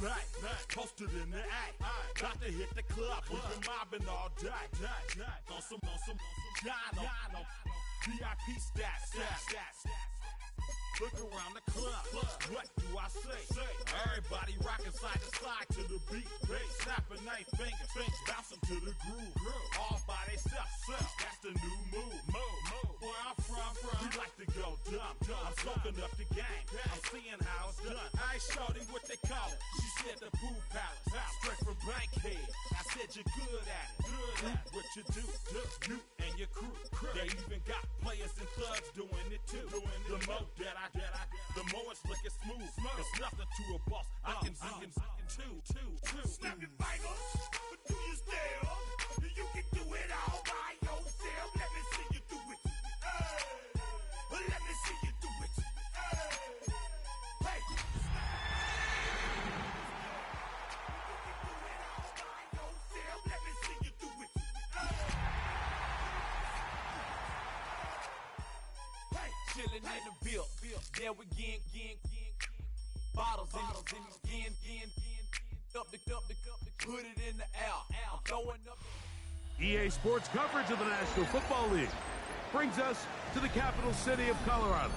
back, posted in the act. Got to hit the club, we've been mobbing all day. On some Jono, VIP stats. Look around the club, what do I say? Everybody rockin' side to side to the beat. Snapping night fingers, bouncing to the groove. All by themselves, that's the new move. Where I'm from, we like to go dumb. I'm soaking up the game, I'm seeing how it's done. I ain't shorty what they call it. She said the pool palace, straight from Bankhead. I said you're good at it. What you do, you and your crew. They even got players and thugs doing it too. The more that I the more it's looking smooth. It's nothing to a boss. I can two. Snap your fingers, but do you still? You can do it all by yourself. Let me see you do it. Let me see you do it. Hey. Let me see you do it. Hey. Chillin' in the bill. There we again. Bottles in again. Up the put it in the air. I'm throwing up. EA Sports coverage of the National Football League brings us to the capital city of Colorado.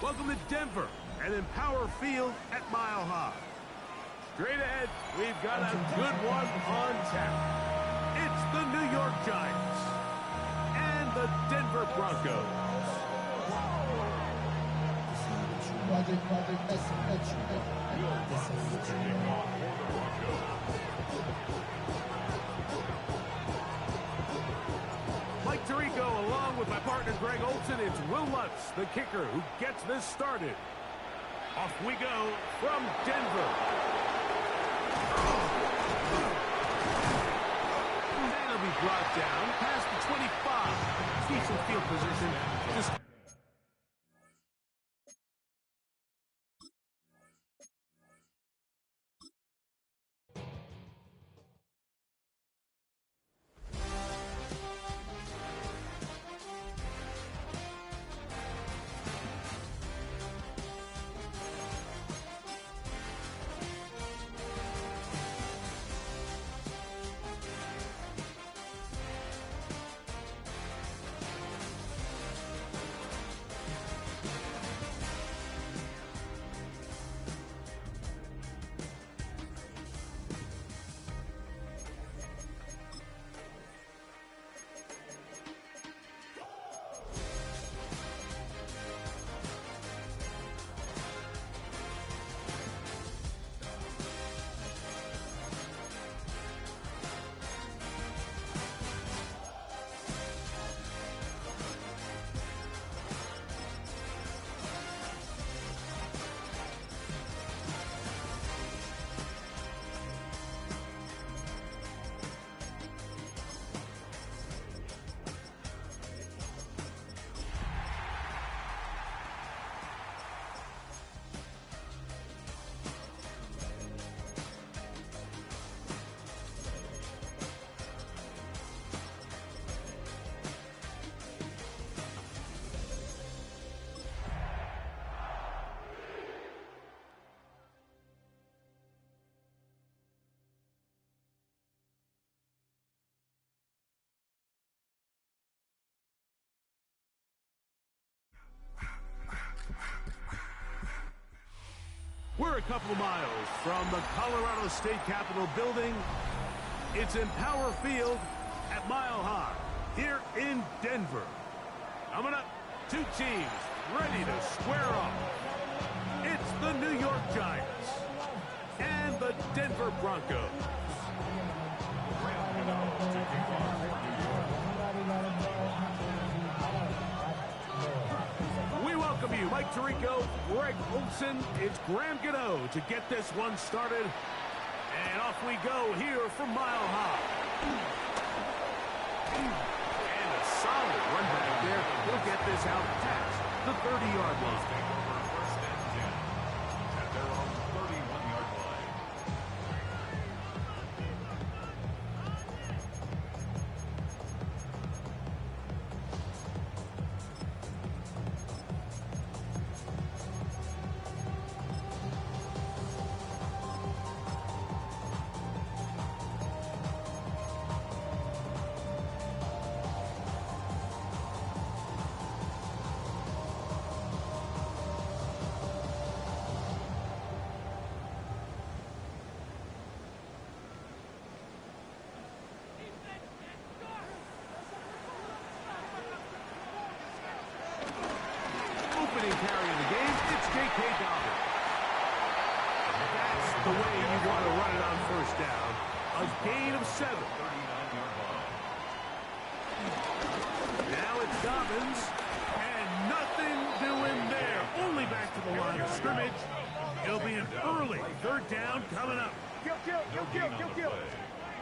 Welcome to Denver and Empower Field at Mile High. Straight ahead, we've got a good one on tap. It's the New York Giants and the Denver Broncos. Mike Tirico, along with my partner Greg Olson, it's Will Lutz, the kicker, who gets this started. Off we go from Denver. That'll be brought down past the 25. Decent field position. Just we're a couple of miles from the Colorado State Capitol building. It's Empower Field at Mile High here in Denver. Coming up, two teams ready to square off. It's the New York Giants and the Denver Broncos. We welcome you, Mike Tirico, Greg Olson. It's Graham Gano to get this one started. And off we go here from Mile High. And a solid run back there. He'll get this out past the 30-yard line. First and 10 at their own 31-yard line. leading carry of the game, it's J.K. Dobbins. That's the way you want to run it on first down. A gain of 7. 39-yard line. Now it's Dobbins, and nothing doing there. Only back to the line of scrimmage. It'll be an early 3rd down coming up. No gain on the play.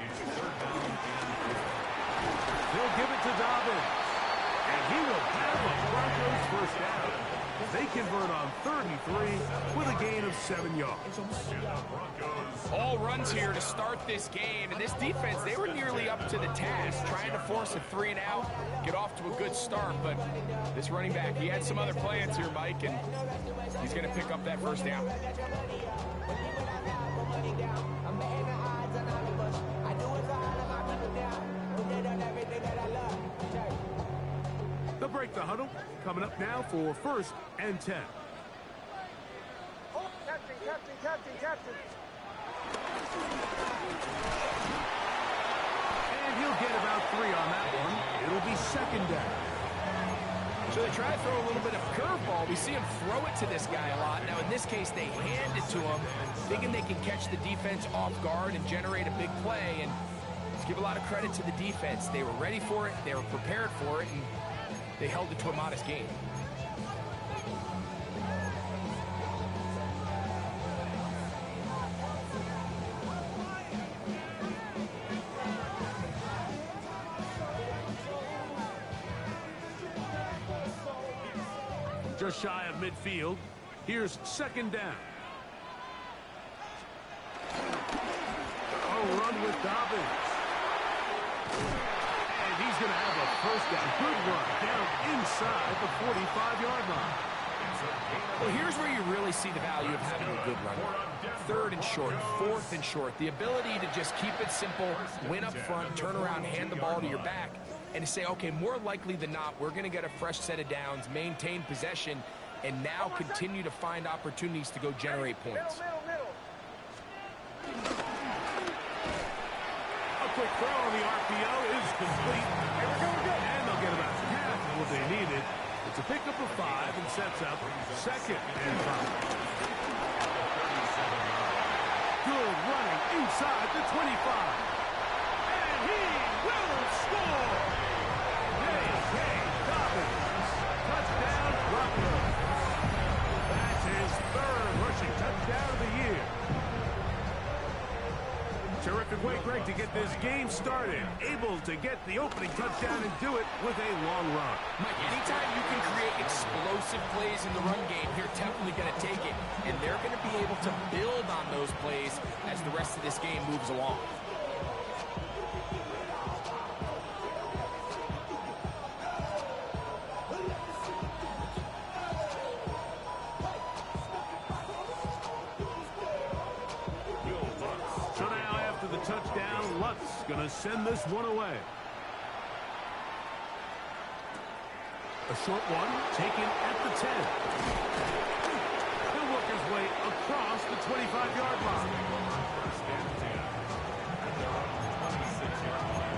It's 3rd down and 4. They'll give it to Dobbins, and he will have a Broncos first down. They convert on 3rd and 3 with a gain of 7 yards. All runs here to start this game, and this defense, they were nearly up to the task, trying to force a 3 and out, get off to a good start, but this running back, he had some other plans here, Mike, and he's going to pick up that first down. They'll break the huddle. Coming up now for 1st and 10. Oh, captain. And he'll get about 3 on that one. It'll be 2nd down. So they try to throw a little bit of curveball. We see him throw it to this guy a lot. Now, in this case, they hand it to him, thinking they can catch the defense off guard and generate a big play. And let's give a lot of credit to the defense. They were ready for it. They were prepared for it. And they held it to a modest gain. Just shy of midfield. Here's 2nd down. A run with Dobbins. And he's going to have a first down. Good run down inside the 45-yard line. Well, here's where you really see the value of having a good run. 3rd and short, 4th and short. The ability to just keep it simple, win up front, turn around, hand the ball to your back, and to say, okay, more likely than not, we're going to get a fresh set of downs, maintain possession, and now continue to find opportunities to go generate points. Middle. A quick throw on the RPO is complete. And they'll get about half of what they needed. It's a pickup of 5 and sets up 2nd and 5. Good running inside the 25. And he will score. J.K. Dobbins. Touchdown, Broncos. That's his 3rd rushing touchdown of the year. Terrific way, Greg, to get this game started. Able to get the opening touchdown and do it with a long run. Mike, anytime you can create explosive plays in the run game, you're definitely going to take it. And they're going to be able to build on those plays as the rest of this game moves along. Touchdown, Lutz gonna send this one away. A short one taken at the 10. He'll work his way across the 25-yard line. 1st and 10. And they're on the 26-yard line.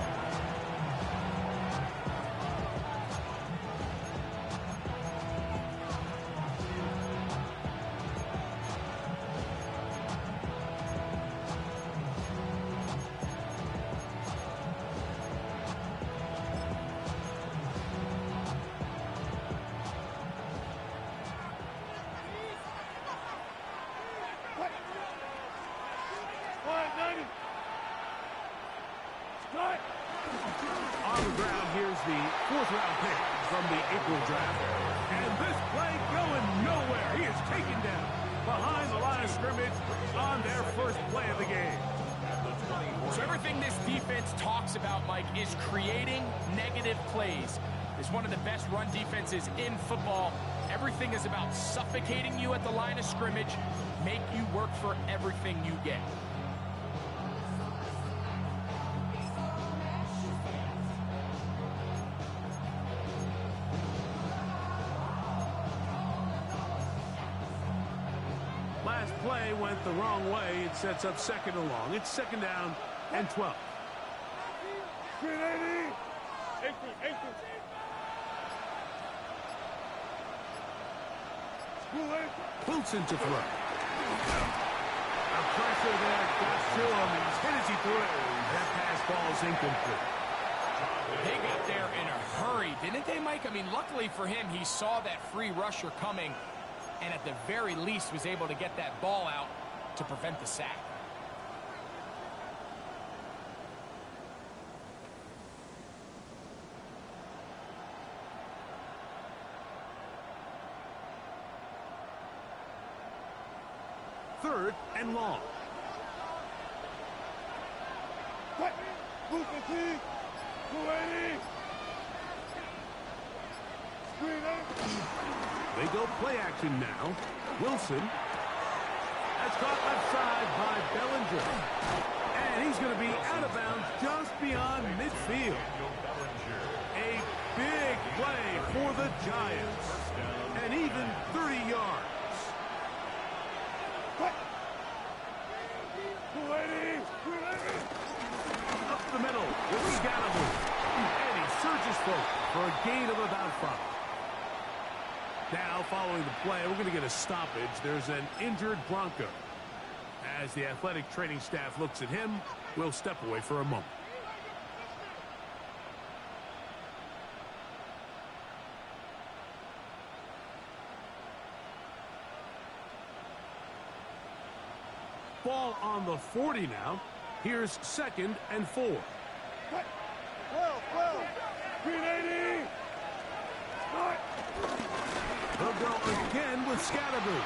On the ground, here's the 4th-round pick from the April draft. And this play going nowhere. He is taken down behind the line of scrimmage on their first play of the game. So everything this defense talks about, Mike, is creating negative plays. It's one of the best run defenses in football. Everything is about suffocating you at the line of scrimmage, make you work for everything you get. Last play went the wrong way. It sets up 2nd and long. It's 2nd down and 12. Wilson to throw. The pressure there got to him, and he's hit as he threw it. That pass ball's incomplete. They got there in a hurry, didn't they, Mike? I mean, luckily for him, he saw that free rusher coming, and at the very least was able to get that ball out to prevent the sack. Third and long. They go play action now. Wilson has caught left side by Bellinger. And he's going to be out of bounds just beyond midfield. A big play for the Giants. And even 30 yards. Up the middle with Scannable. And he surges forward for a gain of about 5. Now, following the play, we're going to get a stoppage. There's an injured Bronco. As the athletic training staff looks at him, we'll step away for a moment. Ball on the 40 now. Here's 2nd and 4. 12, 380. They'll go again with Scatterboo.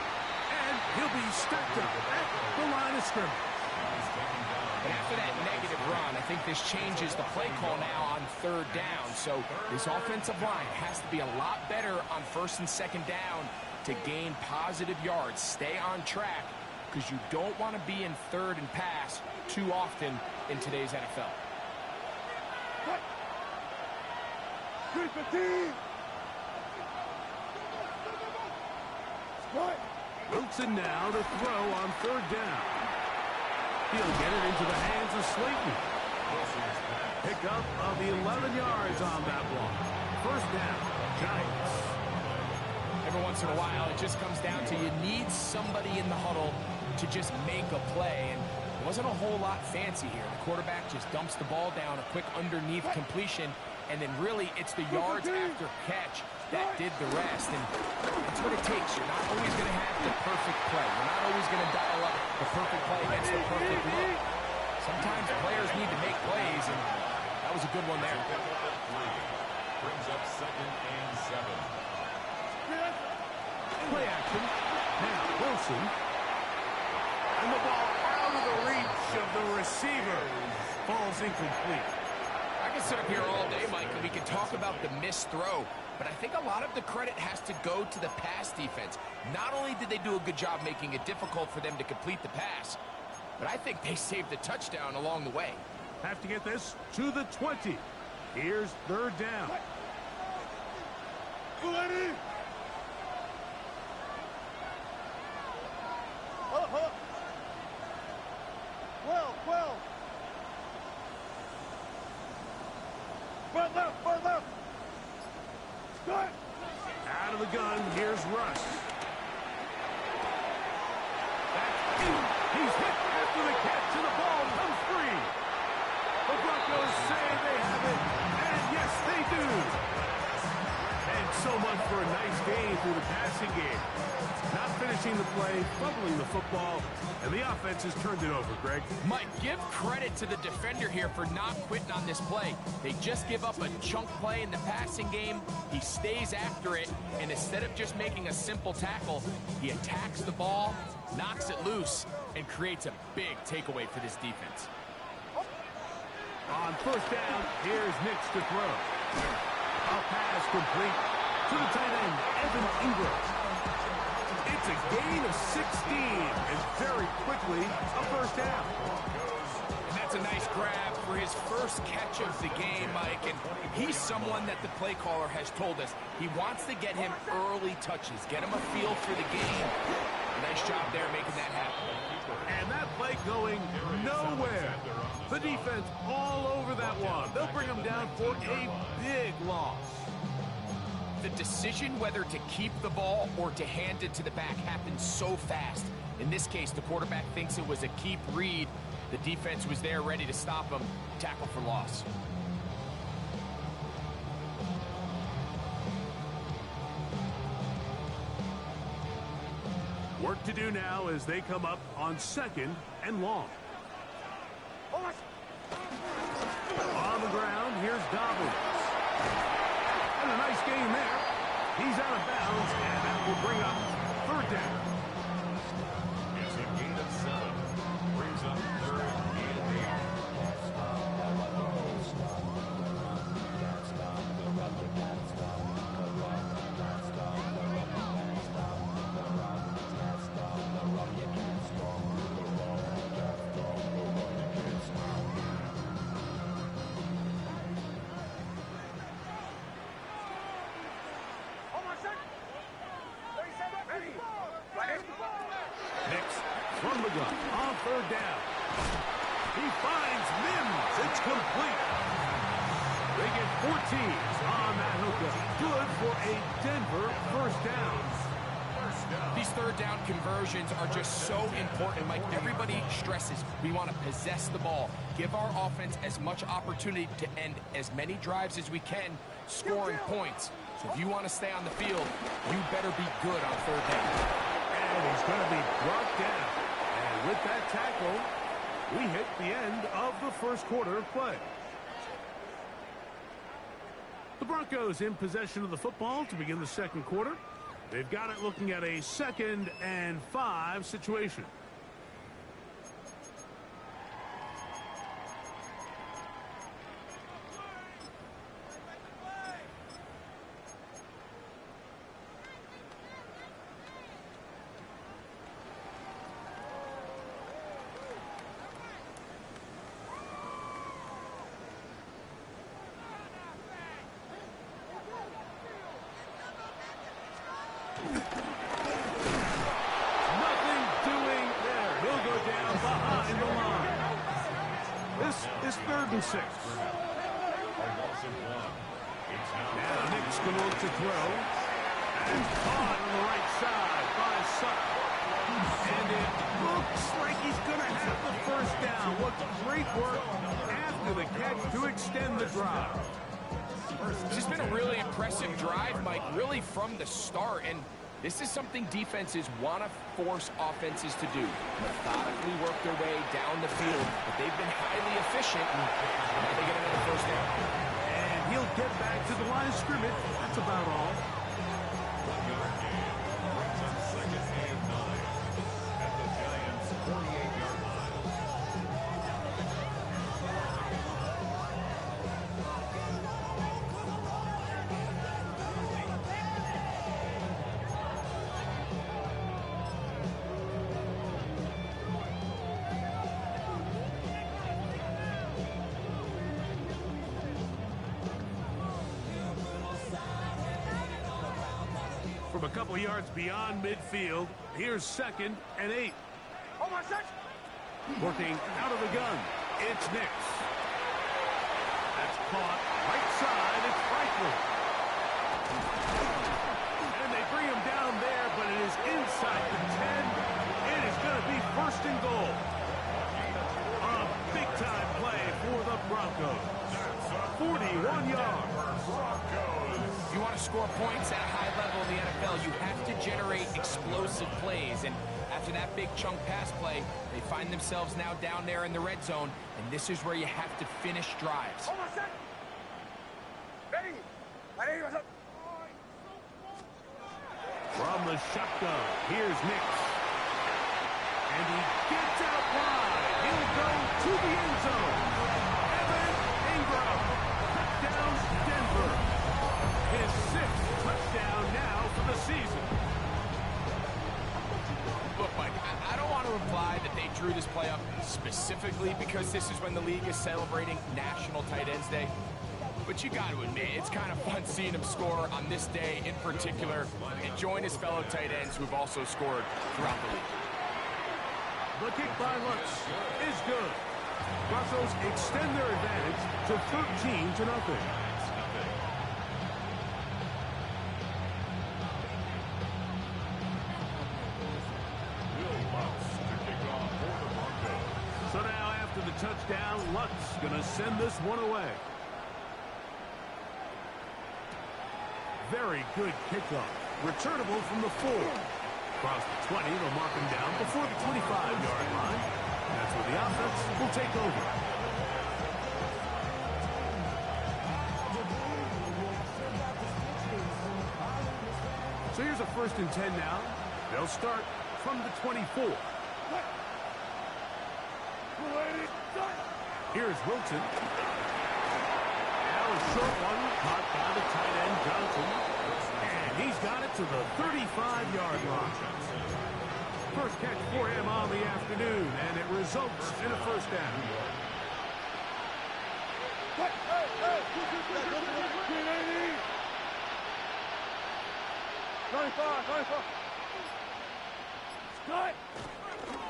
And he'll be stepped up at the line of scrimmage. And after that negative run, I think this changes the play call now on 3rd down. So this offensive line has to be a lot better on 1st and 2nd down to gain positive yards. Stay on track, because you don't want to be in 3rd and pass too often in today's NFL. Wilson now to throw on 3rd down. He'll get it into the hands of Slayton. Pickup of 11 yards on that one. 1st down, Giants. Every once in a while, it just comes down to you need somebody in the huddle to just make a play. And it wasn't a whole lot fancy here. The quarterback just dumps the ball down, a quick underneath completion, and then really it's the yards after catch that did the rest. And that's what it takes. You're not always going to have the perfect play. You're not always going to dial up the perfect play against the perfect look. Sometimes players need to make plays, and that was a good one there. Brings up 2nd and 7. Play action. Now Wilson. And the ball out of the reach of the receiver. Falls incomplete. I can sit up here all day, Mike, and we can talk about the missed throw, but I think a lot of the credit has to go to the pass defense. Not only did they do a good job making it difficult for them to complete the pass, but I think they saved the touchdown along the way. Have to get this to the 20. Here's 3rd down. Out of the gun, here's Russ. That's in. He's hit after the catch, and the ball comes free. The Broncos say they have it, and yes, they do. And so much for a nice game through the passing game. Not finishing the play, fumbling the football, and the offense has turned it over, Greg. Mike, give credit to the defender here for not quitting on this play. They just give up a chunk play in the passing game. He stays after it, and instead of just making a simple tackle, he attacks the ball, knocks it loose, and creates a big takeaway for this defense. On 1st down, here's Nix to throw. A pass complete to the tight end, Evan Ingram. It's a gain of 16, and very quickly, a 1st down. And that's a nice grab for his first catch of the game, Mike. And he's someone that the play caller has told us he wants to get him early touches, get him a feel for the game. Nice job there making that happen. And that play going nowhere. The defense all over that one. They'll bring him down for a big loss. the decision whether to keep the ball or to hand it to the back happens so fast. In this case, the quarterback thinks it was a keep read. The defense was there ready to stop him. Tackle for loss. Work to do now as they come up on 2nd and long. On the ground, here's Dobbins. And a nice game there. He's out of bounds, and that will bring up 3rd down. It's a gain of 7. Brings up 3rd and 8. From the gun on 3rd down. He finds Mims. It's complete. They get 14s on that hookup. Good for a Denver 1st down. These 3rd down conversions are just so important, Mike. Everybody stresses we want to possess the ball, give our offense as much opportunity to end as many drives as we can, scoring points. So if you want to stay on the field, you better be good on 3rd down. And he's going to be brought down. And with that tackle, we hit the end of the 1st quarter of play. The Broncos in possession of the football to begin the 2nd quarter. They've got it looking at a 2nd and 5 situation. Nothing doing there. He'll go down behind the line. This is 3rd and 6. Now Nick's going to look to throw. And caught on the right side by Sutton. And it looks like he's going to have the 1st down. What great work after the catch to extend the drive. This has been a really impressive drive, Mike, really from the start. And this is something defenses want to force offenses to do. Methodically work their way down the field. But they've been highly efficient. And now they get another 1st down. And he'll get back to the line of scrimmage. That's about all. From a couple yards beyond midfield, here's 2nd and 8. Working out of the gun, it's Nix. That's caught right side, it's Franklin. And they bring him down there, but it is inside the 10. It is going to be 1st and goal. A big-time play for the Broncos. 41 yards. If you want to score points at a high level in the NFL, you have to generate explosive plays. And after that big chunk pass play, they find themselves now down there in the red zone. And this is where you have to finish drives. From the shotgun, here's Nix. And he gets out wide. He'll go to the end zone. Evan Ingram. Touchdown, Denver. His 6th touchdown now for the season. Look, Mike, I don't want to imply that they drew this play up specifically because this is when the league is celebrating National Tight Ends Day. But you got to admit, it's kind of fun seeing him score on this day in particular and join his fellow tight ends who've also scored throughout the league. The kick by Lutz is good. Broncos extend their advantage to 13-0. down. Lutz going to send this one away. Very good kickoff. Returnable from the 4. Across the 20, they'll mark him down before the 25-yard line. That's where the offense will take over. So here's a 1st and 10 now. They'll start from the 24. Here's Wilson. Now a short one caught by the tight end Johnson. And he's got it to the 35-yard line. First catch for him on the afternoon, and it results in a 1st down.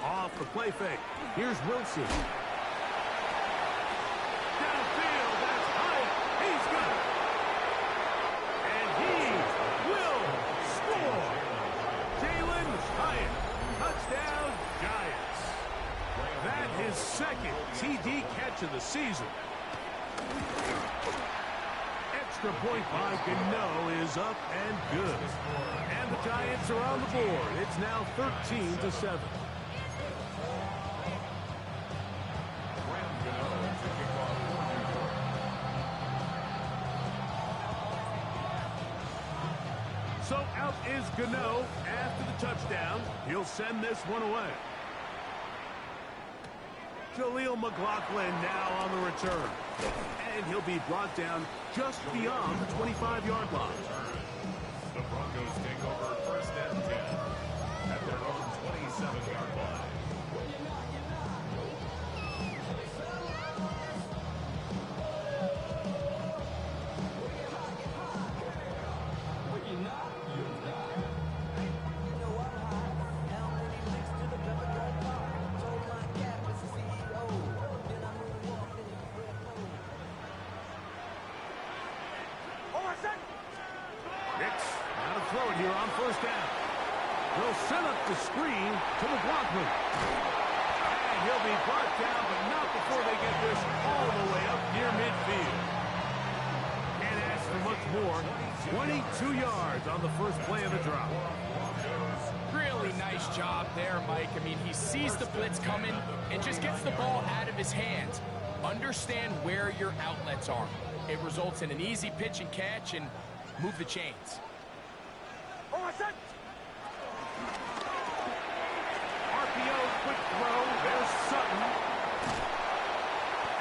Off the play fake. Here's Wilson. Downfield, that's Hyatt. He's got it. And he will score. Jalen Hyatt. Touchdown, Giants. That is 2nd TD catch of the season. Extra point by Gano is up and good. And the Giants are on the board. It's now 13-7. So out is Gano after the touchdown. He'll send this one away. Jaleel McLaughlin now on the return. And he'll be brought down just beyond the 25-yard line. The Broncos take over 1st and 10 at their own 27-yard line. Throw it here on 1st down. They'll set up the screen to McLaughlin. And he'll be brought down, but not before they get this all the way up near midfield. Can't ask for much more. 22 yards on the first play of the drop. Really nice job there, Mike. I mean, he sees the blitz coming and just gets the ball out of his hands. Understand where your outlets are. It results in an easy pitch and catch and move the chains. RPO, quick throw. There's Sutton.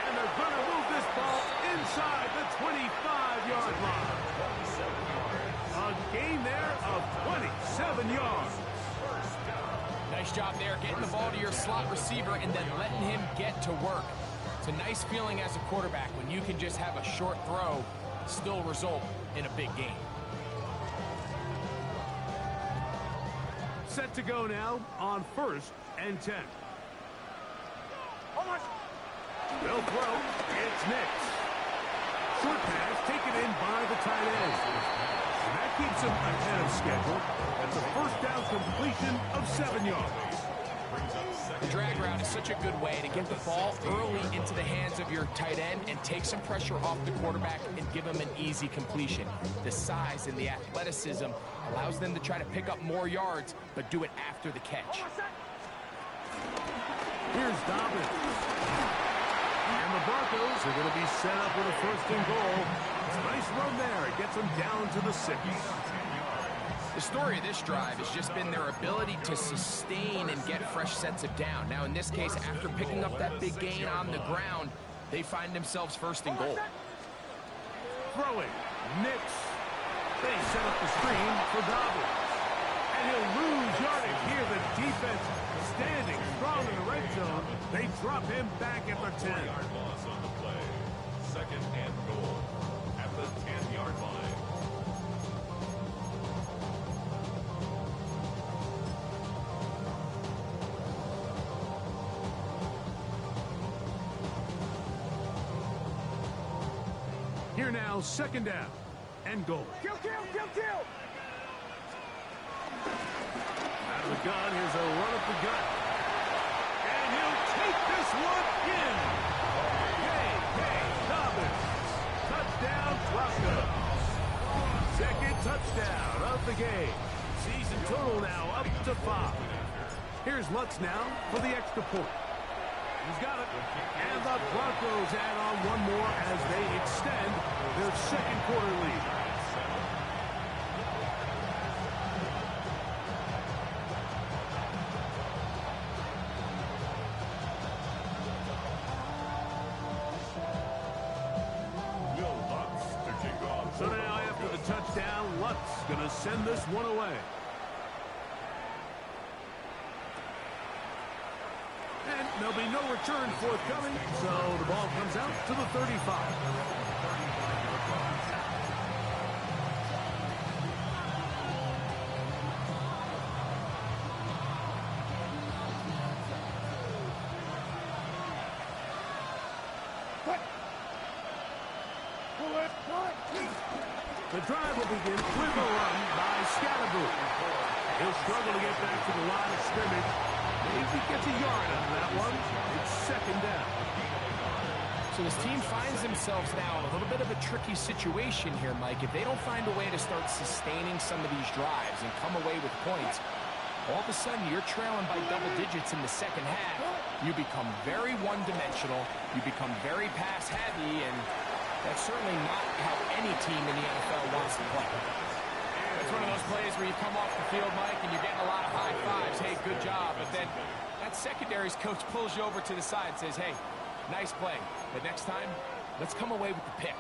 And they're going to move this ball inside the 25-yard line. A gain there of 27 yards. Nice job there, getting the ball to your slot receiver and then letting him get to work. It's a nice feeling as a quarterback when you can just have a short throw, still result in a big game. Set to go now on 1st and 10. They'll throw. It's Nix. Short pass taken in by the tight end. And that keeps him ahead of schedule. That's a 1st down completion of 7 yards. The drag route is such a good way to get the ball early into the hands of your tight end and take some pressure off the quarterback and give him an easy completion. The size and the athleticism allows them to try to pick up more yards, but do it after the catch. Here's Dobbins. And the Broncos are going to be set up with a 1st and goal. It's a nice run there. It gets them down to the 6. The story of this drive has just been their ability to sustain and get fresh sets of down. Now, in this case, after picking up that big gain on the ground, they find themselves 1st and goal. Throwing. Nix. They set up the screen for Dobbins. And he'll lose yardage here. The defense standing strong in the red zone. They drop him back at the 10. 4-yard loss on the play. 2nd and goal at the 10-yard line. Here now, 2nd down and goal. Kill, kill, kill, kill! Out of the gun, here's a run up the gut. And he'll take this one in. Broncos. Second touchdown of the game. Season total now up to 5. Here's Lutz now for the extra point. He's got it. And the Broncos add on one more as they extend their second quarter lead. So now after the touchdown, Lutz going to send this one away. And there'll be no return forthcoming, so the ball comes out to the 35. The drive will begin with a run by Scalaboo. He'll struggle to get back to the line of scrimmage. Maybe gets a yard out of that one. It's second down. So this team finds themselves now in a little bit of a tricky situation here, Mike. If they don't find a way to start sustaining some of these drives and come away with points, all of a sudden you're trailing by double digits in the second half. You become very one-dimensional. You become very pass-heavy, and that's certainly not how any team in the NFL wants to play. It's one of those plays where you come off the field, Mike, and you're getting a lot of high fives. Hey, good job. But then that secondary's coach pulls you over to the side and says, hey, nice play. But next time, let's come away with the pick.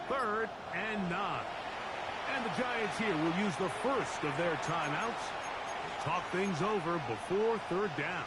Third and 9. And the Giants here will use the first of their timeouts. Talk things over before third down.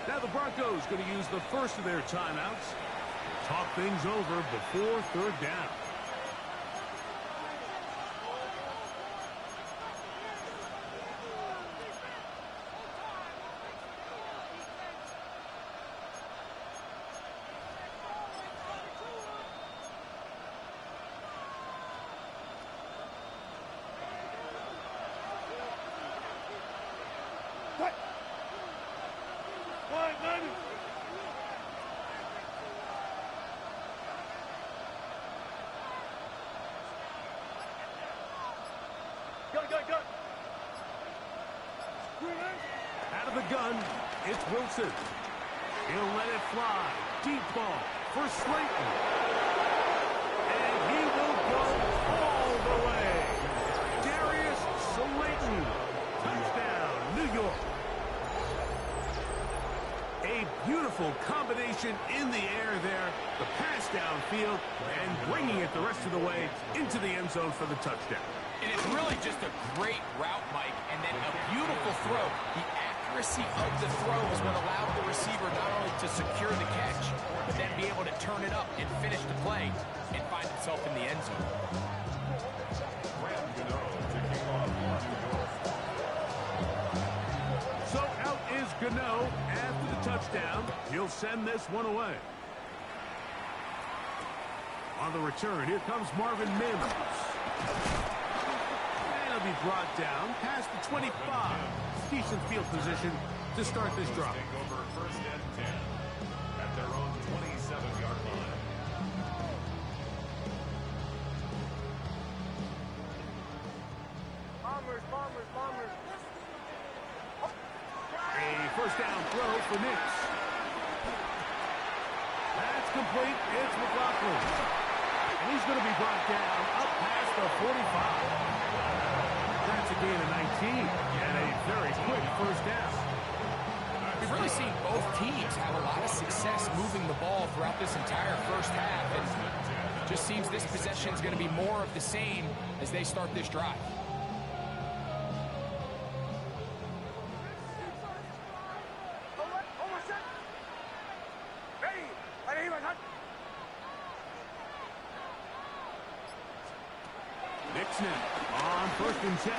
Now the Broncos going to use the first of their timeouts. Talk things over before third down. Out of the gun, it's Wilson. He'll let it fly. Deep ball for Slayton. And he will go all the way. Darius Slayton. Touchdown, New York. A beautiful combination in the air there. The pass downfield and bringing it the rest of the way into the end zone for the touchdown. And it's really just a great route, Mike, and then a beautiful throw. The accuracy of the throw is what allowed the receiver not only to secure the catch, but then be able to turn it up and finish the play and find himself in the end zone. So out is Gano after the touchdown. He'll send this one away. On the return, here comes Marvin Mims. Be brought down past the 25. Decent field position to start this drive. Take over first and 10 at their own 27-yard line. Bombers. A first down throw for Nix. That's complete. It's McLaughlin. And he's going to be brought down up past the 45. That's a gain of 19 and a very quick first down. We've really seen both teams have a lot of success moving the ball throughout this entire first half. And Just seems this possession is going to be more of the same as they start this drive. Nixon on 1st and 10.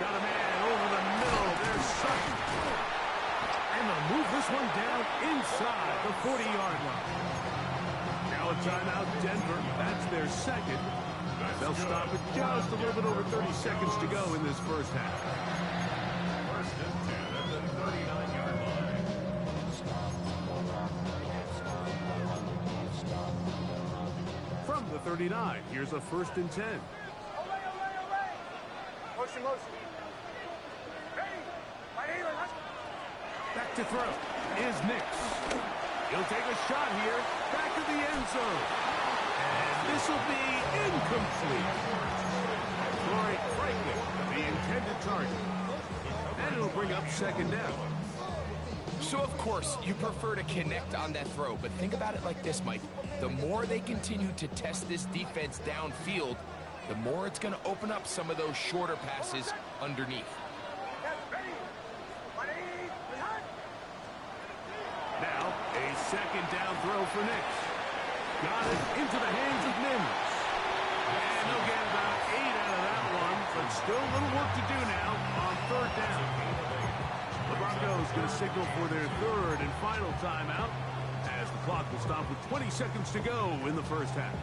Got a man over the middle. There's Sutton. And they'll move this one down inside the 40-yard line. Now a timeout, Denver. That's their second. They'll stop it just a little bit over 30 seconds to go in this first half. 1st and 10 at the 39-yard line. From the 39, here's a 1st and 10. Motion. Back to throw is Nix. He'll take a shot here. Back to the end zone. And this will be incomplete. Troy Franklin, the intended target. And it'll bring up 2nd down. So, of course, you prefer to connect on that throw, but think about it like this, Mike. The more they continue to test this defense downfield, the more it's going to open up some of those shorter passes underneath. Now, a 2nd down throw for Nix. Got it into the hands of Mims. And they'll get about 8 out of that one, but still a little work to do now on 3rd down. The Broncos going to signal for their 3rd and final timeout as the clock will stop with 20 seconds to go in the first half.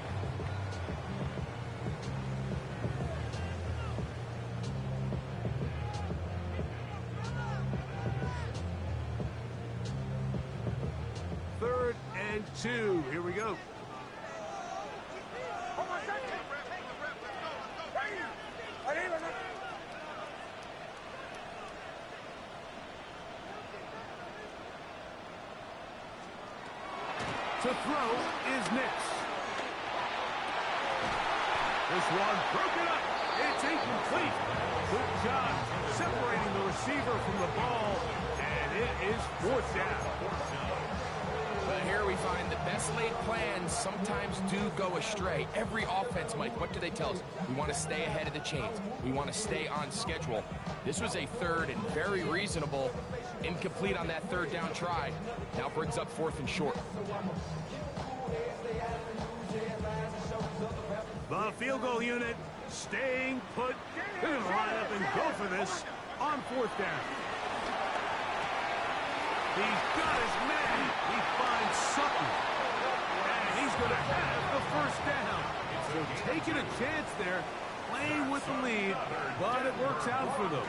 Third and 2. Here we go. To throw is Nix. This one broken up. It's incomplete. Good job separating the receiver from the ball, and it is 4th down. But here we find the best laid plans sometimes do go astray. Every offense, Mike, what do they tell us? We want to stay ahead of the chains. We want to stay on schedule. This was a 3rd and very reasonable. Incomplete on that 3rd down try. Now brings up 4th and short. The field goal unit staying put. They're going to line up and go for this on 4th down. He's got his man. He finds Sutton. And he's going to have the 1st down. So taking a chance there, playing with the lead, but it works out for them.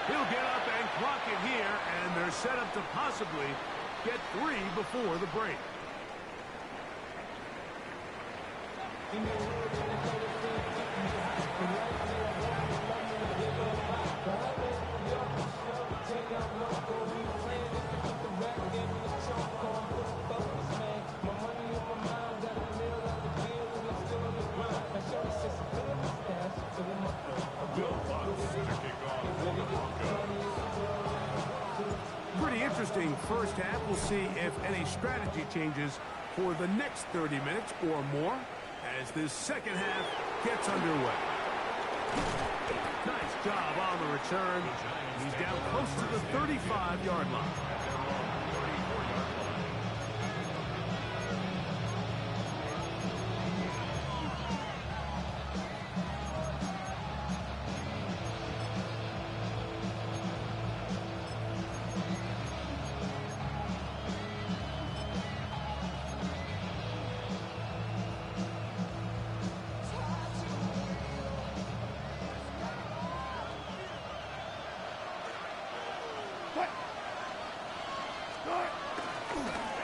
He'll get up and clock it here, and they're set up to possibly get 3 before the break. Pretty interesting first half. We'll see if any strategy changes for the next 30 minutes or more as this second half gets underway. Nice job on the return. He's down close to the 35-yard line.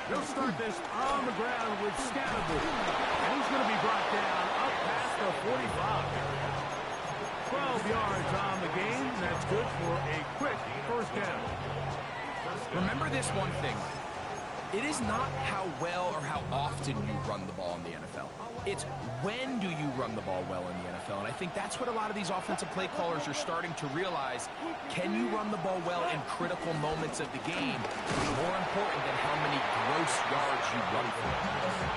They'll start this on the ground with Scannable. And he's going to be brought down up past the 45. 12 yards on the game. That's good for a quick 1st down. Remember this one thing. It is not how well or how often you run the ball in the NFL. It's when do you run the ball well in the NFL. And I think that's what a lot of these offensive play callers are starting to realize. Can you run the ball well in critical moments of the game? More important than how many gross yards you run for.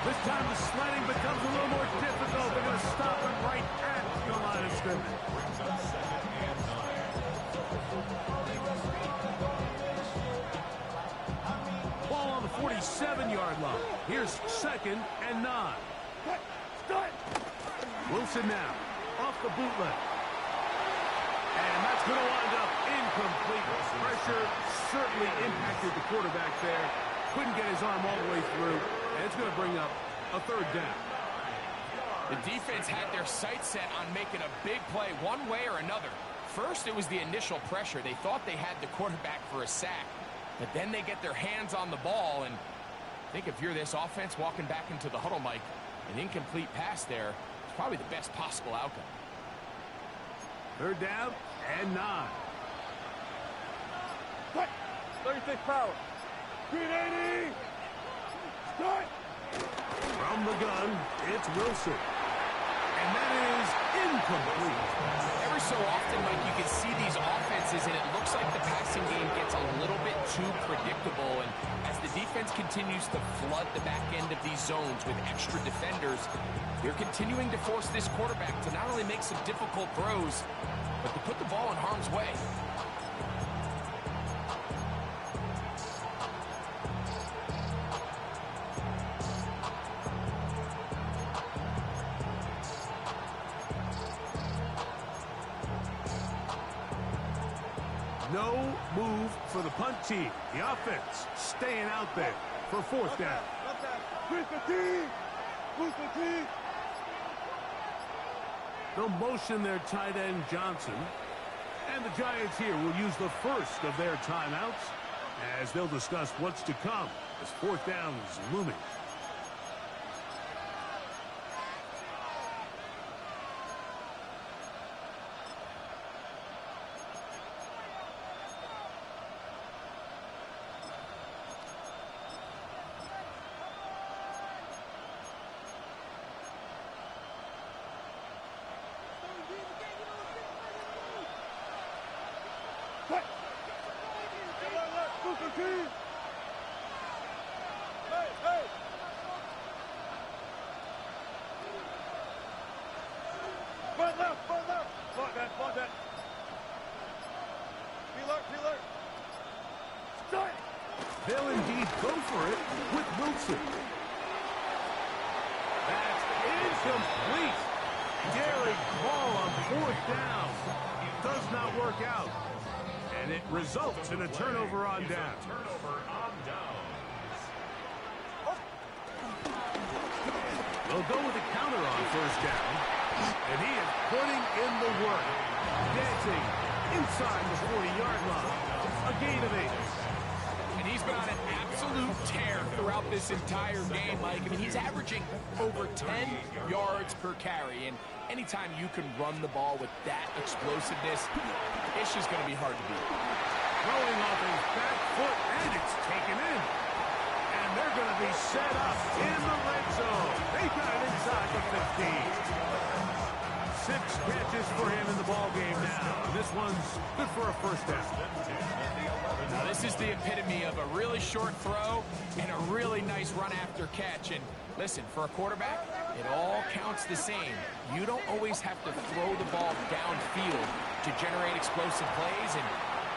This time the sledding becomes a little more difficult. They're going to stop him right at the line of scrimmage. Ball on the 47-yard line. Here's 2nd and 9. Wilson now off the bootleg. And that's going to wind up incomplete. Pressure certainly impacted the quarterback there. Couldn't get his arm all the way through. And it's going to bring up a 3rd down. The defense had their sights set on making a big play one way or another. First, it was the initial pressure. They thought they had the quarterback for a sack. But then they get their hands on the ball. And I think if you're this offense walking back into the huddle, Mike, an incomplete pass there is probably the best possible outcome. 3rd down and 9. 36 power. 380. Start. From the gun, it's Wilson. And that is incomplete. Every so often, Mike, you can see these offenses, and it looks like the passing game gets a little bit too predictable. And as the defense continues to flood the back end of these zones with extra defenders, they're continuing to force this quarterback to not only make some difficult throws, but to put the ball in harm's way. No move for the punt team. The offense staying out there for 4th down. 315. 315. They'll motion their tight end Johnson. And the Giants here will use the first of their timeouts as they'll discuss what's to come as 4th down is looming. They'll indeed go for it with Wilson. That's incomplete. Daring ball on 4th down. Does not work out. And it results in a turnover on down. They'll go with a counter on 1st down. And he is putting in the work. Dancing inside the 40-yard line. A gain of 8. And he's been on an absolute tear throughout this entire game, Mike. I mean, he's averaging over 10 yards per carry. And anytime you can run the ball with that explosiveness, it's just going to be hard to beat. Throwing off his back foot, and it's taken in. And they're going to be set up in the red zone. They got it inside the 15. 6 catches for him in the ball game now. This one's good for a 1st down. Now, this is the epitome of a really short throw and a really nice run after catch. And listen, for a quarterback, it all counts the same. You don't always have to throw the ball downfield to generate explosive plays, and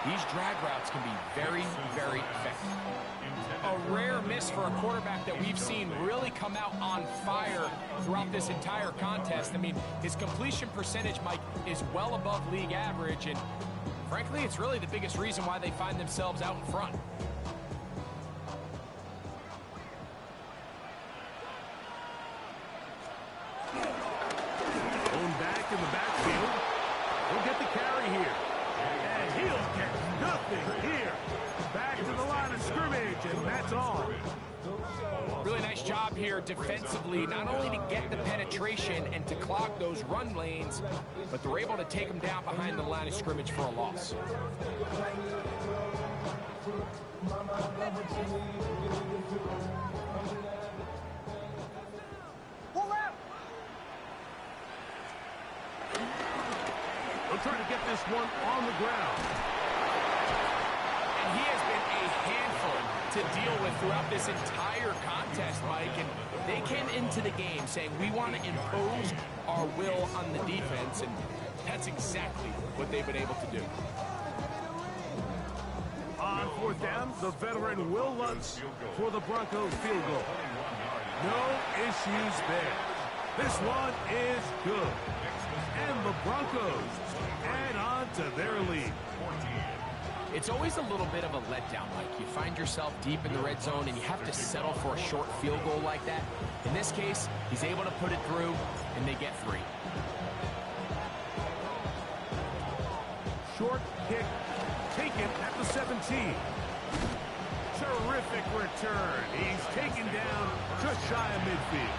these drag routes can be very, very effective. A rare miss for a quarterback that we've seen really come out on fire throughout this entire contest. I mean, his completion percentage, Mike, is well above league average, and frankly, it's really the biggest reason why they find themselves out in front. Going back in the backfield. He'll get the carry here. And he'll get nothing here. Back to the line of scrimmage, and that's all. Really nice job here defensively, not only to get the penetration and to clog those run lanes, but they're able to take them down behind the line of scrimmage for a loss. They'll try to get this one on the ground. And he has been a handful to deal with throughout this entire contest, Mike. And they came into the game saying, we want to impose our will on the defense, and that's exactly what they've been able to do. On fourth down, the veteran Will Lutz for the Broncos field goal. No issues there. This one is good. And the Broncos add on to their lead. It's always a little bit of a letdown, Mike. You find yourself deep in the red zone and you have to settle for a short field goal like that. In this case, he's able to put it through, and they get 3. Short kick taken at the 17. Terrific return. He's taken down just shy of midfield.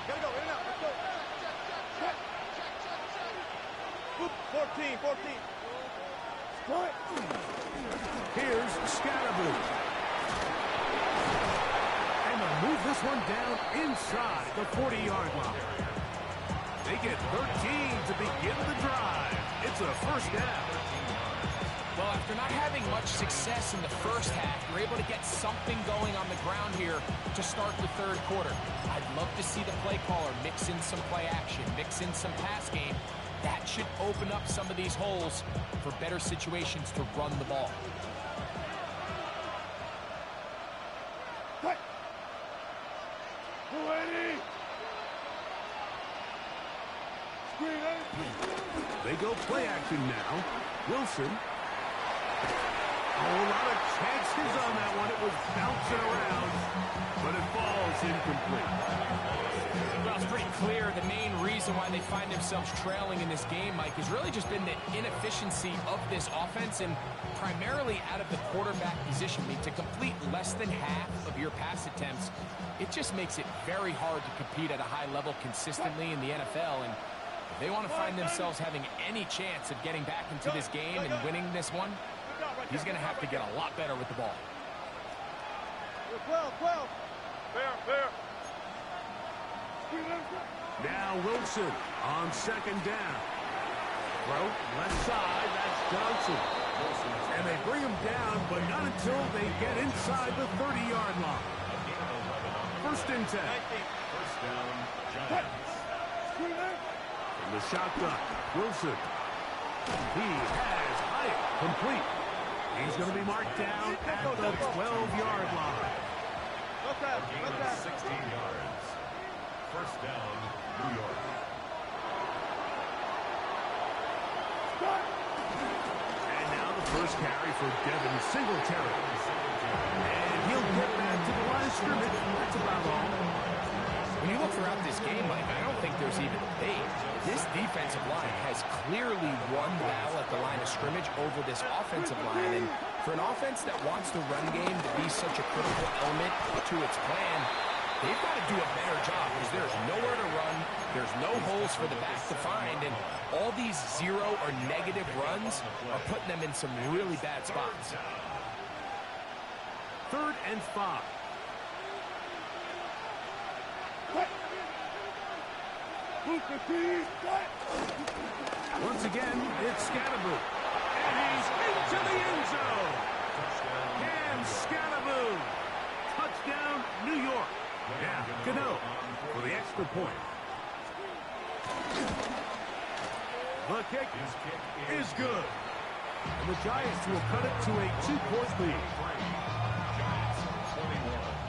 Gotta go, in and out, let's go. Check. Whoop, 14, 14. Strike. Here's Scatterboo. And they'll move this one down inside the 40-yard line. They get 13 to begin the drive. It's a first down. Well, after not having much success in the first half, you're able to get something going on the ground here to start the third quarter. I'd love to see the play caller mix in some play action, mix in some pass game. That should open up some of these holes for better situations to run the ball. Cut. 280. Screen eight. They go play action now. Wilson. A whole lot of chances on that one. It was bouncing around, but it falls incomplete. Well, it's pretty clear the main reason why they find themselves trailing in this game, Mike, has really just been the inefficiency of this offense and primarily out of the quarterback position. I mean, to complete less than half of your pass attempts, it just makes it very hard to compete at a high level consistently in the NFL. And if they want to find themselves having any chance of getting back into this game and winning this one, he's going to have to get a lot better with the ball. 12, 12. Fair, fair. Now Wilson on second down. Throw left side, that's Johnson. And they bring him down, but not until they get inside the 30-yard line. First and 10. First down, Giants. From the shotgun, Wilson. He has Hyatt complete. He's going to be marked down at the 12-yard line. Gain of 16 yards. First down, New York. And now the first carry for Devin Singletary. And he'll get back to the line of scrimmage. That's about all. When you look throughout this game, Mike, I don't think there's even debate. This defensive line has clearly won the battle at the line of scrimmage over this offensive line. And for an offense that wants the run game to be such a critical element to its plan, they've got to do a better job because there's nowhere to run, there's no holes for the back to find, and all these 0 or negative runs are putting them in some really bad spots. 3rd and 5. Once again, it's Scatterboo. And he's into the end zone. Cam Scatterboo. Touchdown, New York. Now, Gano for the extra point. The kick is good. And the Giants will cut it to a 2-point lead. Giants 21.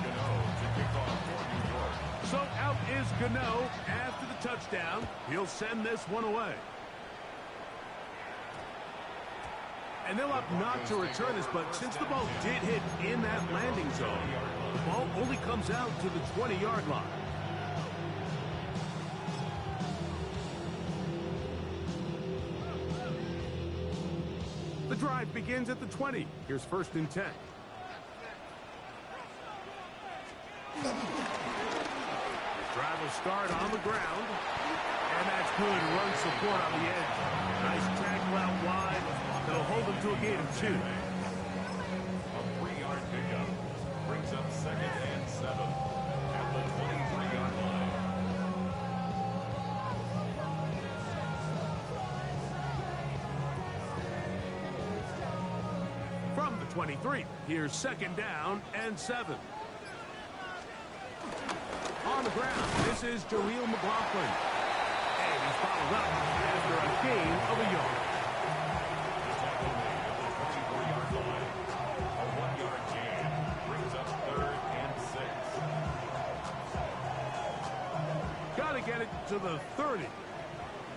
Gano to kick off for New York. So out is Gano after the touchdown. He'll send this one away. And they'll opt not to return this, but since the ball did hit in that landing zone, the ball only comes out to the 20-yard line. The drive begins at the 20. Here's 1st and 10. Drive will start on the ground. And that's good run support on the edge. Nice tackle out wide. That'll hold them to a gain of 2. A 3-yard pickup brings up 2nd and 7 at the 23-yard line. From the 23, here's 2nd down and 7. On the ground, this is Jareel McLaughlin. And he's followed up after a gain of a yard. The tackle made at the 24-yard line. A 1-yard gain brings up 3rd and 6. Got to get it to the 30.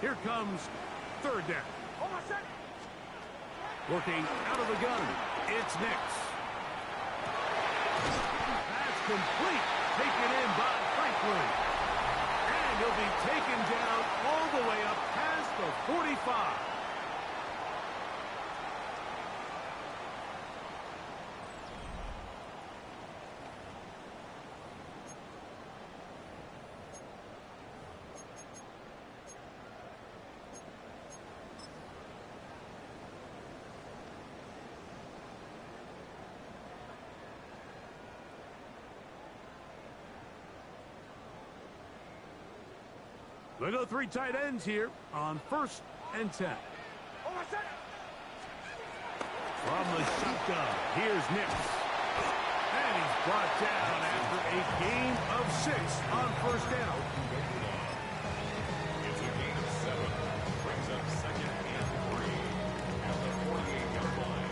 Here comes 3rd down. Working out of the gun, it's Nix. That's complete. Taken in by Franklin. And he'll be taken down all the way up past the 45. They go 3 tight ends here on 1st and 10. From the shotgun, here's Nix. And he's brought down after a gain of 6 on 1st down. It's a gain of 7. Brings up 2nd and 3 at the 48-yard line.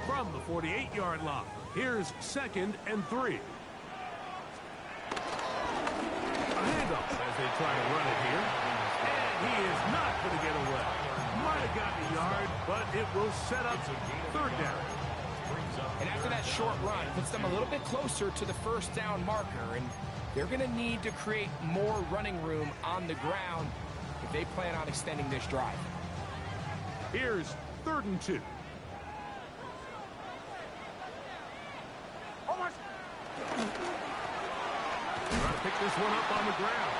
From the 48-yard line, here's 2nd and 3. A handoff as they try to run it here. And he is not going to get away. Might have gotten a yard, but it will set up 3rd down. And after that short run, puts them a little bit closer to the 1st down marker. And they're going to need to create more running room on the ground if they plan on extending this drive. Here's 3rd and 2. Trying to pick this one up on the ground.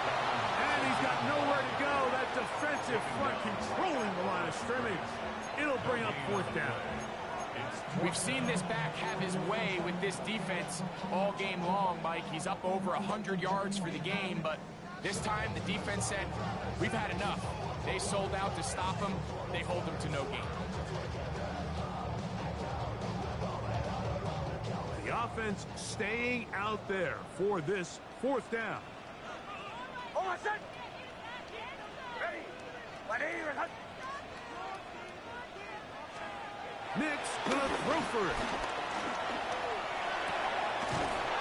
And he's got nowhere to go. That defensive front controlling the line of scrimmage. It'll bring up 4th down. We've seen this back have his way with this defense all game long, Mike. He's up over 100 yards for the game, but this time the defense said, we've had enough. They sold out to stop him. They hold him to no gain. The offense staying out there for this 4th down. Nix gonna throw for it.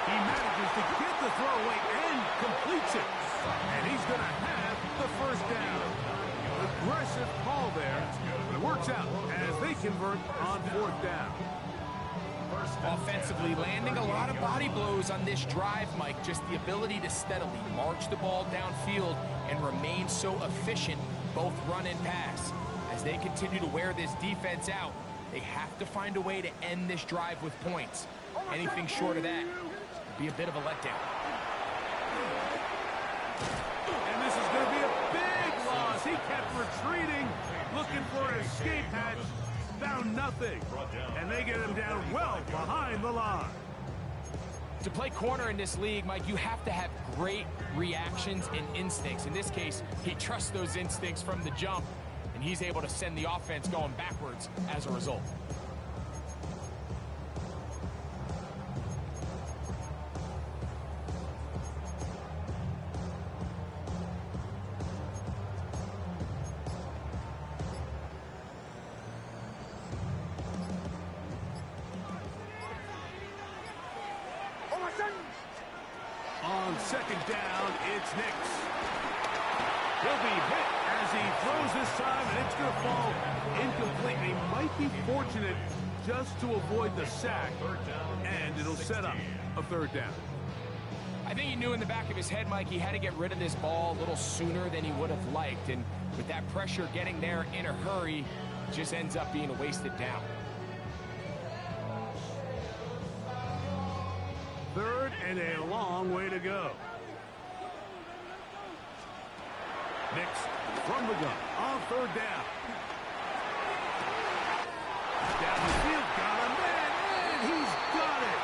He manages to get the throw away and completes it. And he's gonna have the 1st down. Aggressive call there. But it works out as they convert on 4th down. Offensively, landing a lot of body blows on this drive, Mike. Just the ability to steadily march the ball downfield and remain so efficient, both run and pass. As they continue to wear this defense out, they have to find a way to end this drive with points. Anything short of that would be a bit of a letdown. And this is going to be a big loss. He kept retreating, looking for an escape hatch. Found nothing. And they get him down well behind the line. To play corner in this league, Mike, you have to have great reactions and instincts. In this case, he trusts those instincts from the jump, and he's able to send the offense going backwards as a result. On 2nd down, it's Nix. He'll be hit as he throws this time, and it's going to fall incomplete. They might be fortunate just to avoid the sack, and it'll set up a 3rd down. I I think he knew in the back of his head, Mike, he had to get rid of this ball a little sooner than he would have liked. And with that pressure getting there in a hurry, it just ends up being a wasted down. Third and a long way to go. Nix from the gun on third down. Down the field, got a man, and he's got it.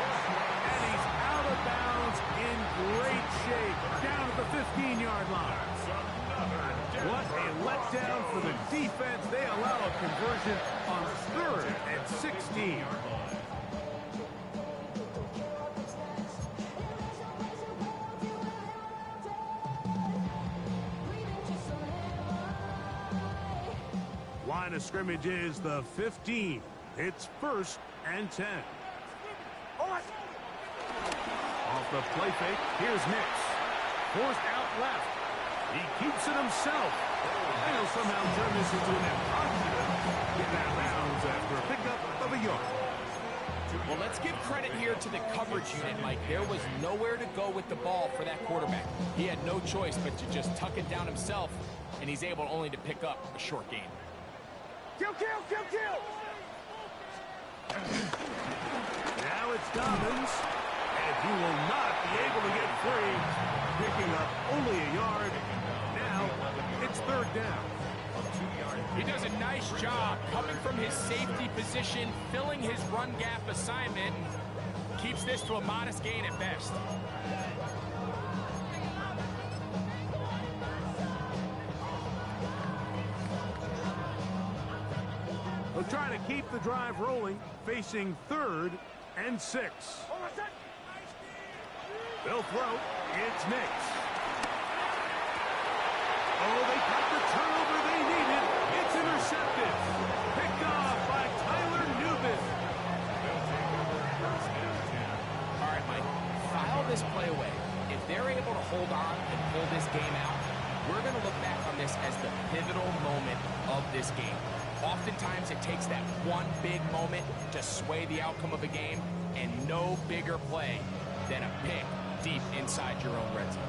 And he's out of bounds in great shape, down at the 15-yard line. What a letdown for the defense. They allow a conversion on 3rd and 16. Line of scrimmage is the 15. It's 1st and 10. Off the play fake, here's Nix. Forced out left. He keeps it himself. And he'll somehow turn this into an impossible. Get out of bounds after a pickup of a yard. Well, let's give credit here to the coverage unit, Mike. There was nowhere to go with the ball for that quarterback. He had no choice but to just tuck it down himself, and he's able only to pick up a short gain. Kill, kill, kill, kill! Now it's Dobbins, and he will not be able to get free, picking up only a yard. Now it's 3rd down. He does a nice job coming from his safety position, filling his run gap assignment, and keeps this to a modest gain at best. They'll try to keep the drive rolling, facing 3rd and 6. They'll throw. It's Nix. Oh, they got the turnover they needed. It's intercepted. Picked off by Tyler Nubin. All right, Mike, file this play away. If they're able to hold on and pull this game out, we're going to look back on this as the pivotal moment of this game. Oftentimes, it takes that one big moment to sway the outcome of a game, and no bigger play than a pick deep inside your own red zone.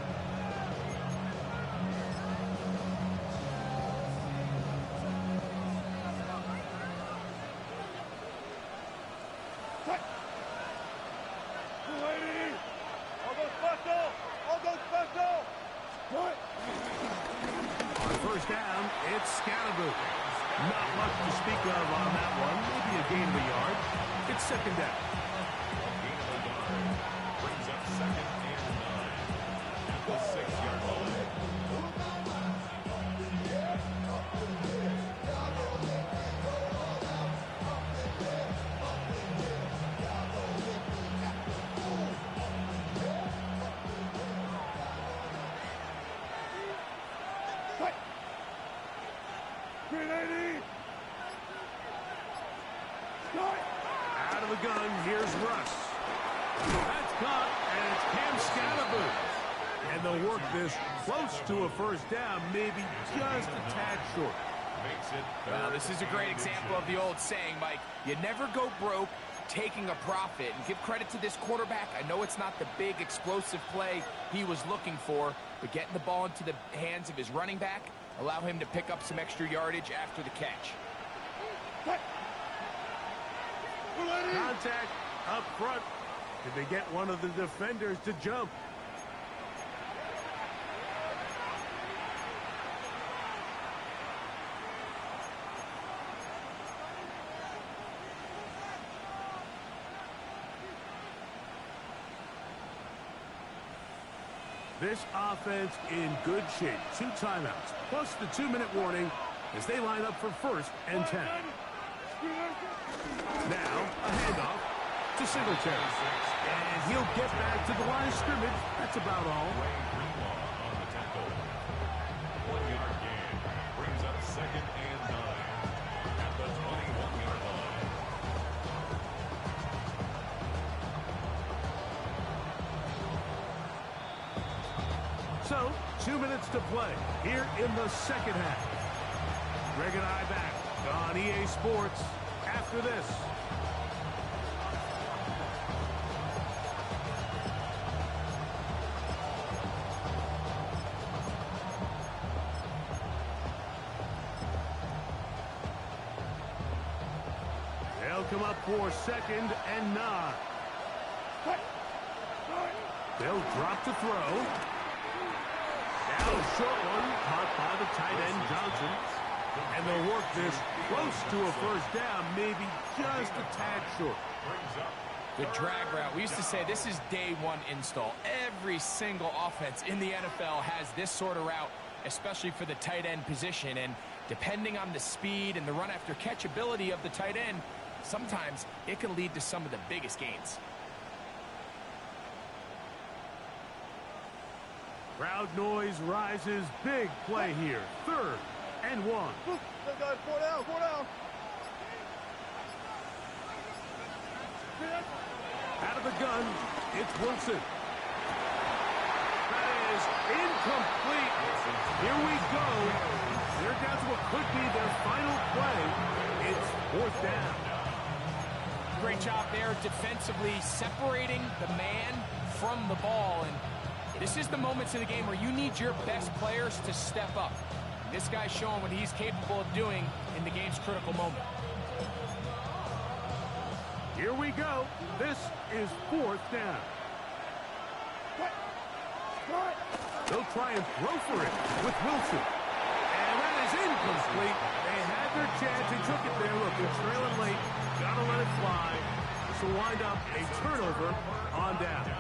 On 1st down, it's Scalaboo. Not much to speak of on that one. Maybe a gain of a yard. It's 2nd down. Gain of a yard brings up 2nd and 9 at the 6-yard line. Out of the gun, here's Russ. That's caught, and it's Cam Scalaboo. And they'll work this close to a 1st down, maybe just a tad short. Well, this is a great example of the old saying, Mike. You never go broke taking a profit. And give credit to this quarterback. I know it's not the big explosive play he was looking for, but getting the ball into the hands of his running back, allow him to pick up some extra yardage after the catch. Contact up front. Did they get one of the defenders to jump? This offense in good shape. 2 timeouts, plus the 2-minute warning as they line up for 1st and 10. Now, a handoff to Singletary. And he'll get back to the line of scrimmage. That's about all. On the tackle. 1-yard gain brings up 2nd and 9 at the 21-yard line. So, 2 minutes to play here in the 2nd half. Greg and I back on EA Sports after this. them up for 2nd and 9. They'll drop to throw. Now a short one, caught by the tight end Johnson. And they'll work this close to a first down, maybe just a tad short. The drag route. We used to say this is day one install. Every single offense in the NFL has this sort of route, especially for the tight end position. And depending on the speed and the run after catch ability of the tight end, sometimes it can lead to some of the biggest gains. Crowd noise rises. Big play here. 3rd and 1. Four down. Out of the gun, it's Wilson. That is incomplete. Here we go. They're down to what could be their final play. It's 4th down. Great job there defensively, separating the man from the ball. And this is the moments in the game where you need your best players to step up. This guy's showing what he's capable of doing in the game's critical moment. Here we go. This is 4th down. They'll try and throw for it with Wilson. And that is incomplete. They had their chance. They took it there. Look, they're trailing late. Gotta let it fly. This will wind up a turnover on down.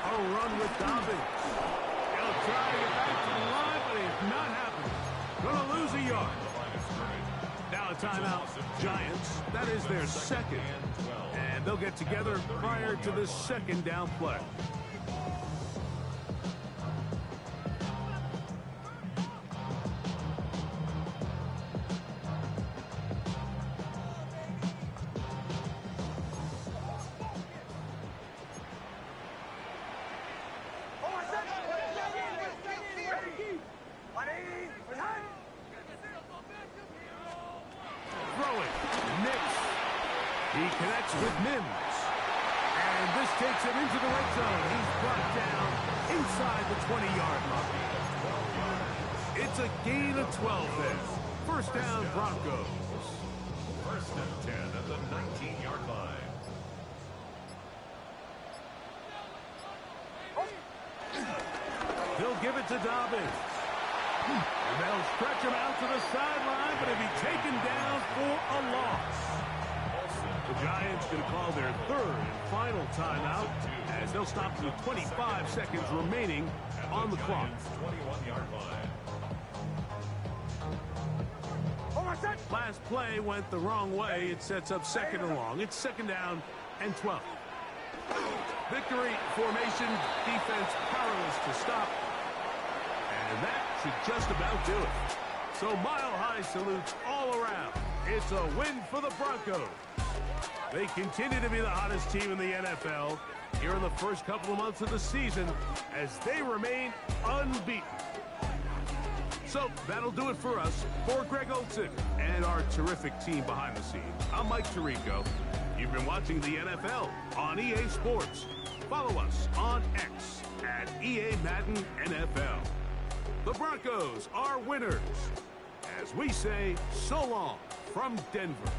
A run with Dobbins. They'll try to get back to the line, but it's not happening. Gonna lose a yard. Now a timeout. Giants. That is their 2nd. And they'll get together prior to the 2nd down play. He connects with Mims. And this takes him into the red zone. He's brought down inside the 20-yard line. It's a gain of 12 then. 1st down, Broncos. 1st and 10 at the 19-yard line. They'll give it to Dobbins. And they'll stretch him out to the sideline, but he'll be taken down for a loss. The Giants going to call their 3rd and final timeout as they'll stop with 25 seconds remaining on the clock. 21-yard line. Last play went the wrong way. It sets up 2nd and long. It's 2nd down and 12. Victory formation, defense powerless to stop. And that should just about do it. So mile-high salutes all around. It's a win for the Broncos. They continue to be the hottest team in the NFL here in the first couple of months of the season as they remain unbeaten. So that'll do it for us. For Greg Olson and our terrific team behind the scenes, I'm Mike Tirico. You've been watching the NFL on EA Sports. Follow us on X at EA Madden NFL. The Broncos are winners. As we say, so long from Denver.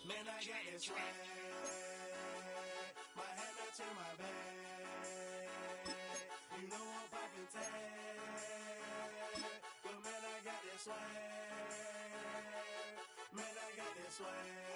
Man, I got this swag. My head matching my bag. You know I'm poppin' tag. But man, I got this swag. Man, I got this swag.